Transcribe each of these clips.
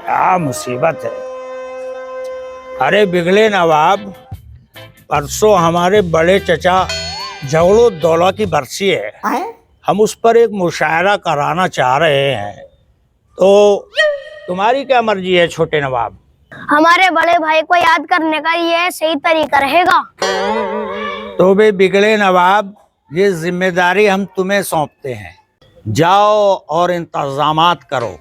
क्या मुसीबत है। अरे बिगले नवाब, परसों हमारे बड़े चचा जगड़ो दौला की बरसी है। हम उस पर एक मुशायरा कराना चाह रहे हैं, तो तुम्हारी क्या मर्जी है छोटे नवाब? हमारे बड़े भाई को याद करने का ये सही तरीका रहेगा। तो बे बिगड़े नवाब, ये जिम्मेदारी हम तुम्हें सौंपते हैं। जाओ और इंतजामात करो।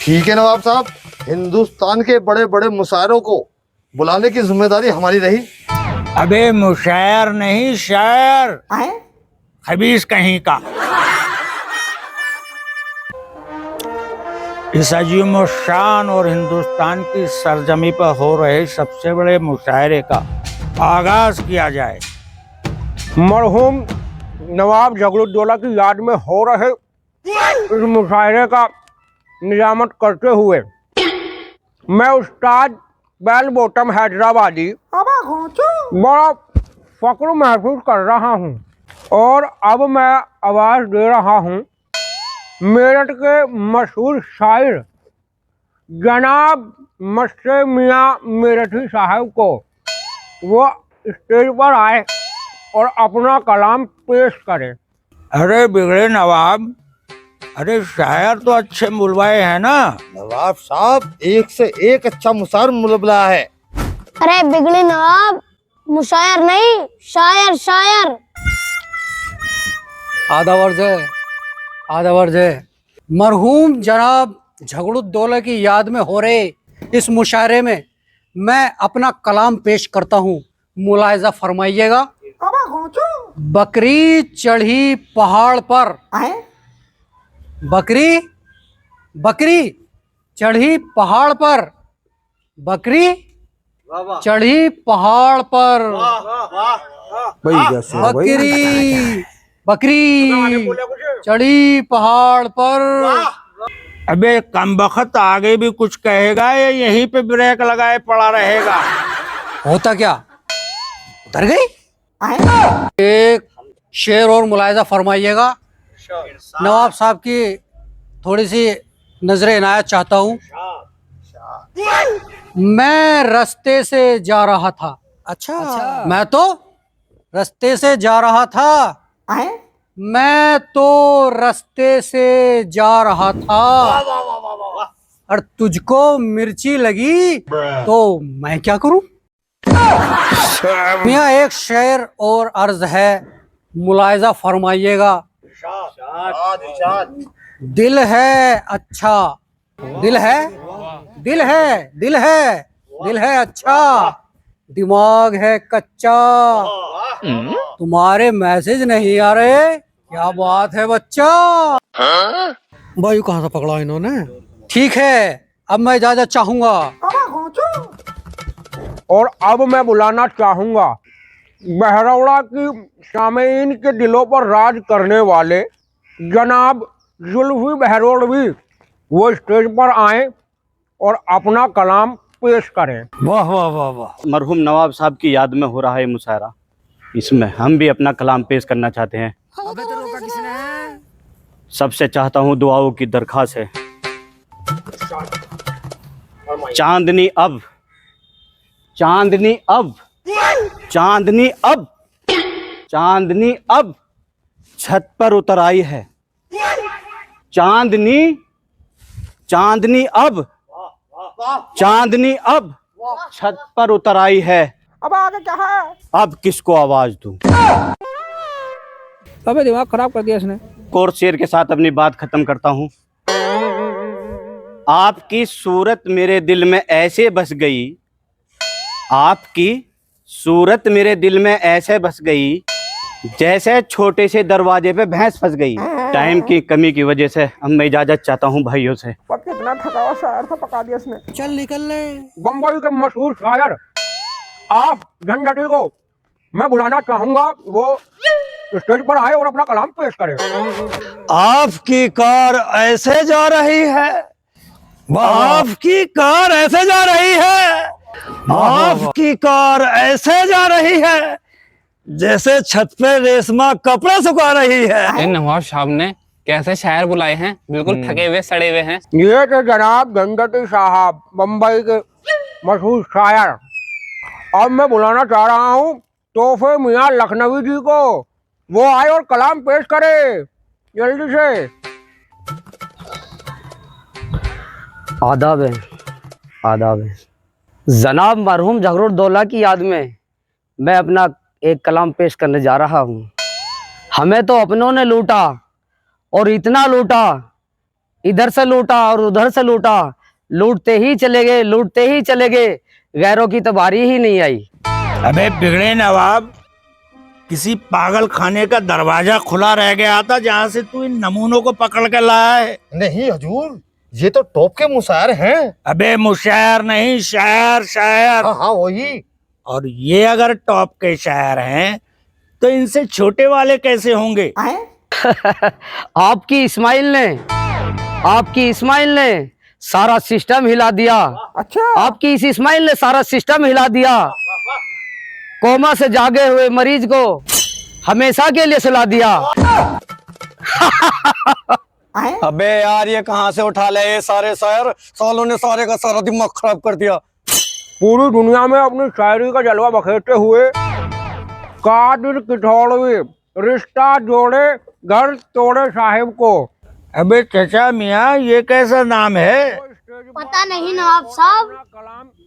ठीक है नवाब साहब, हिंदुस्तान के बड़े बड़े मुशायरों को बुलाने की जिम्मेदारी हमारी रही। अबे मुशायर नहीं, शायर। खबीस कहीं का। इस अजीम शान और हिंदुस्तान की सरजमी पर हो रहे सबसे बड़े मुशायरे का आगाज किया जाए। मरहूम नवाब जगरुद्दौला की याद में हो रहे इस मुशायरे का निजामत करते हुए मैं उस्ताद बैल बॉटम हैदराबादी बड़ा फक्र महसूस कर रहा हूँ और अब मैं आवाज़ दे रहा हूँ मेरठ के मशहूर शायर जनाब मस्से मियाँ मेरठी साहब को वो स्टेज पर आए और अपना कलाम पेश करें। अरे बिगड़े नवाब, अरे शायर तो अच्छे बुलवाए हैं ना? नवाब साहब एक से एक अच्छा मुशायर मुलबला है। अरे बिगड़े नवाब, मुशायर नहीं, शायर शायर। आधा वर्ज है। मरहूम जनाब झगड़ुद्दौला की याद में हो रहे इस मुशायरे में मैं अपना कलाम पेश करता हूँ, मुलाहिजा फरमाइएगा। बकरी चढ़ी पहाड़ पर, बकरी चढ़ी पहाड़ पर, बकरी चढ़ी पहाड़ पर, बकरी चढ़ी पहाड़ पर। अबे कमबख्त आगे भी कुछ कहेगा या यहीं पे ब्रेक लगाए पड़ा रहेगा? होता क्या, उतर गई? एक शेर और मुलाहिजा फरमाइएगा। नवाब साहब की थोड़ी सी नजर इनायत चाहता हूँ। मैं रास्ते से जा रहा था। अच्छा। मैं तो रास्ते से जा रहा था। मैं तो रास्ते से जा रहा था और तुझको मिर्ची लगी तो मैं क्या करूं? मियाँ एक शेर और अर्ज है, मुलाहिजा फरमाइएगा। दिल है अच्छा, दिल है अच्छा, दिमाग है कच्चा। तुम्हारे मैसेज नहीं आ रहे, क्या बात है बच्चा? भाई कहाँ से पकड़ा इन्होंने? ठीक है, अब मैं इजाजत चाहूंगा। और अब मैं बुलाना चाहूँगा बहरौड़ा की सामीन के दिलों पर राज करने वाले जनाब जुल्फी बहरौड़वी, वो स्टेज पर आए और अपना कलाम पेश करें। वाह वाह वाह वाह। मरहूम नवाब साहब की याद में हो रहा है मुशायरा, इसमें हम भी अपना कलाम पेश करना चाहते हैं। सबसे चाहता हूँ दुआओं की दरख्वास्त है। चांदनी अब, चांदनी अब, चांदनी अब, चांदनी अब छत पर उतर आई है। चांदनी, चांदनी अब, चांदनी अब छत पर उतर आई है। अब आगे क्या है? अब किसको आवाज दूं? अबे दिमाग खराब कर दिया इसने। और शेर के साथ अपनी बात खत्म करता हूँ। आपकी सूरत मेरे दिल में ऐसे बस गई, आपकी सूरत मेरे दिल में ऐसे बस गई जैसे छोटे से दरवाजे पे भैंस फंस गई। टाइम की कमी की वजह से अब मैं इजाजत चाहता हूँ भाइयों से। कितना थकावा शायर था, पका दिया इसने। चल निकल ले। बम्बई के मशहूर शायर आप झंझटी को मैं बुलाना चाहूंगा, वो स्टेज पर आए और अपना कलाम पेश करें। आपकी कार ऐसे जा रही है, आपकी कार ऐसे जा रही है, आपकी कार ऐसे जा रही है जैसे छत पे रेशमा कपड़ा सुखा रही है। नवाब साहब ने कैसे शायर बुलाए हैं, बिल्कुल थके हुए सड़े हुए हैं। ये थे जनाब गंगती साहब, बम्बई के मशहूर शायर। अब मैं बुलाना चाह रहा हूँ तोहफे मियाँ लखनवी जी को, वो आए और कलाम पेश करे जल्दी से। आदाब है, आदाब है। जनाब मरहूम जगरुद्दौला की याद में मैं अपना एक कलाम पेश करने जा रहा हूँ। हमें तो अपनों ने लूटा और इतना लूटा, इधर से लूटा और उधर से लूटा, लूटते ही चले गए, लूटते ही चले गए, गैरों की तो बारी ही नहीं आई। अबे बिगड़े नवाब, किसी पागल खाने का दरवाजा खुला रह गया था जहाँ से तू इन नमूनों को पकड़ कर लाया है। नहीं हजूर, ये तो टॉप के मुशायर हैं। अबे मुशायर नहीं, शायर शायर। हाँ हाँ वही। और ये अगर टॉप के शायर हैं तो इनसे छोटे वाले कैसे होंगे? आपकी इस्माइल ने सारा सिस्टम हिला दिया। अच्छा, आपकी इस इस्माइल ने सारा सिस्टम हिला दिया। कोमा से जागे हुए मरीज को हमेशा के लिए सुला दिया। अबे यार ये कहाँ से उठा ले ये सारे शायर, सालों ने सारे का सारा दिमाग खराब कर दिया। पूरी दुनिया में अपनी शायरी का जलवा बखेरते हुए कादिर किठौड़वी रिश्ता जोड़े घर तोड़े साहिब को। अबे चचा मियाँ, ये कैसा नाम है? पता नहीं नवाब साहब,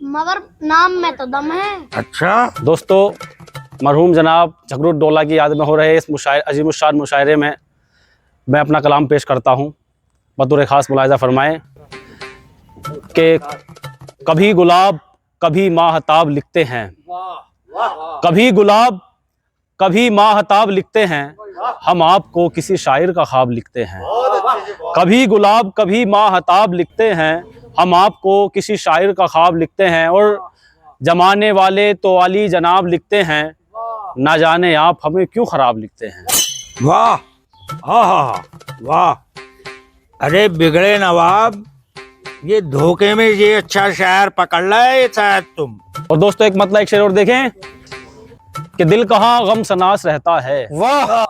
मगर नाम में तो दम है। अच्छा, दोस्तों, मरहूम जनाब जगरुद्दौला की याद में हो रहे इस अजीमुशान मुशायरे में मैं अपना कलाम पेश करता हूँ। बतौर ख़ास मुलाहिज़ा फरमाएं कि कभी गुलाब कभी माहताब लिखते हैं, कभी गुलाब कभी माहताब लिखते हैं, हम आपको किसी शायर का ख्वाब लिखते हैं। कभी गुलाब कभी माहताब लिखते हैं, हम आपको किसी शायर का ख्वाब लिखते हैं। और जमाने वाले तो अली जनाब लिखते हैं, ना जाने आप हमें क्यों ख़राब लिखते हैं। वाह, हाँ वाह। अरे बिगड़े नवाब, ये धोखे में ये अच्छा शायर पकड़ लाए शायद तुम। और दोस्तों, एक मतलब एक शेर और देखें कि दिल कहाँ गम शनास रहता है। वाह,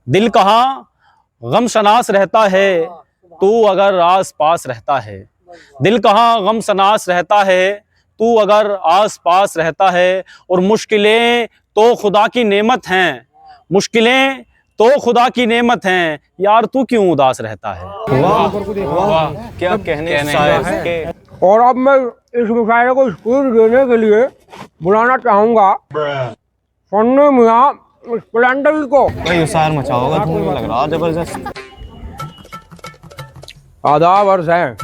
दिल कहाँ गम शनास रहता है, तू अगर आस पास रहता है। दिल कहाँ गम शनास रहता है, तू अगर आस पास रहता है। और मुश्किलें तो खुदा की नेमत हैं, मुश्किलें तो खुदा की नेमत हैं, यार तू क्यों उदास रहता है। वाह, क्या कहने शायर के। और अब मैं इस मुशायरे को स्पीड देने के लिए बुलाना चाहूंगा फन्ने मियाँ स्प्लेंडर को। भाई शायर मचाओगा, धूम लग रहा जबरदस्त। आदाब अर्ज है,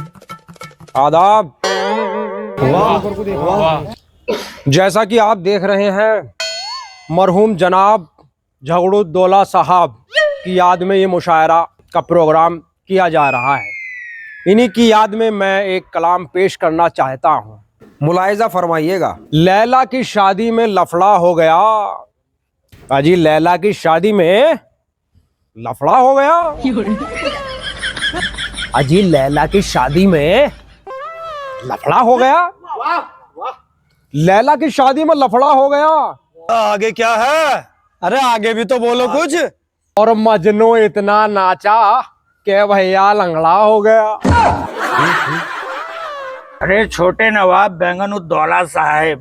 आदाब। जैसा कि आप देख रहे हैं, मरहूम जनाब जगरुद्दौला साहब की याद में ये मुशायरा का प्रोग्राम किया जा रहा है। इन्हीं की याद में मैं एक कलाम पेश करना चाहता हूँ। मुलाहिजा फरमाइएगा। लैला की शादी में लफड़ा हो गया। अजी लैला की शादी में लफड़ा हो गया। अजी लैला की शादी में लफड़ा हो गया। लैला की शादी में लफड़ा हो गया। आगे क्या है? अरे आगे भी तो बोलो कुछ। और मजनू इतना नाचा कि भैया लंगड़ा हो गया। अरे छोटे नवाब बैंगनुद्दौला साहब,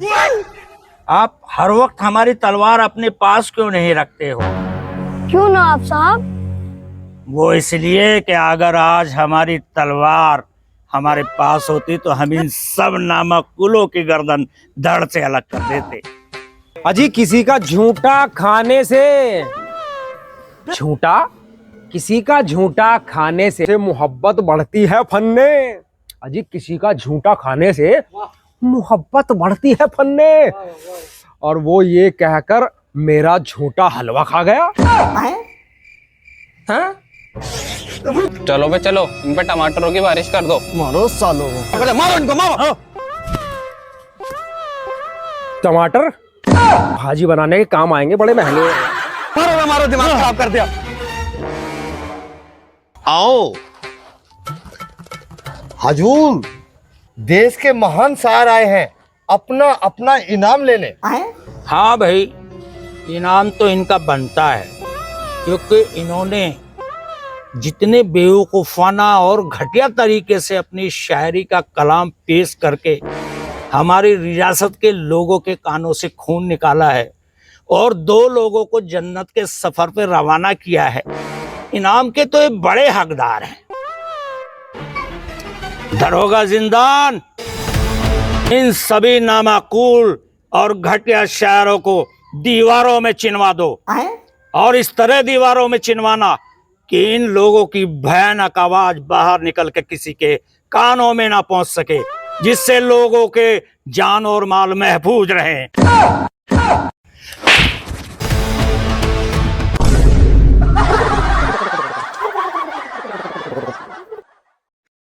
आप हर वक्त हमारी तलवार अपने पास क्यों नहीं रखते हो? क्यों नवाब साहब? वो इसलिए कि अगर आज हमारी तलवार हमारे पास होती तो हम इन सब नामक कुलों की गर्दन धड़ से अलग कर देते। अजी किसी का झूठा खाने से, झूठा किसी का झूठा खाने से मोहब्बत बढ़ती है फन्ने। अजी किसी का झूठा खाने से मोहब्बत बढ़ती है फन्ने। और वो ये कहकर मेरा झूठा हलवा खा गया। हैं? चलो बे चलो, इन पे टमाटरों की बारिश कर दो। मारो सालों, मारो इनको, मारो। टमाटर भाजी बनाने के काम आएंगे, बड़े महंगे। मारो, मारो, दिमाग खराब कर दिया। आओ हजूर, देश के महान शायर आए हैं अपना अपना इनाम लेने। हाँ भाई, इनाम तो इनका बनता है, क्योंकि इन्होंने जितने बेवकूफाना और घटिया तरीके से अपनी शायरी का कलाम पेश करके हमारी रियासत के लोगों के कानों से खून निकाला है और 2 लोगों को जन्नत के सफर पे रवाना किया है, इनाम के तो ये बड़े हकदार हैं। दरोगा जिंदान, इन सभी नामाकूल और घटिया शायरों को दीवारों में चिनवा दो और इस तरह दीवारों में चिनवाना कि इन लोगों की भयानक आवाज बाहर निकल के किसी के कानों में ना पहुंच सके, जिससे लोगों के जान और माल महफूज रहें।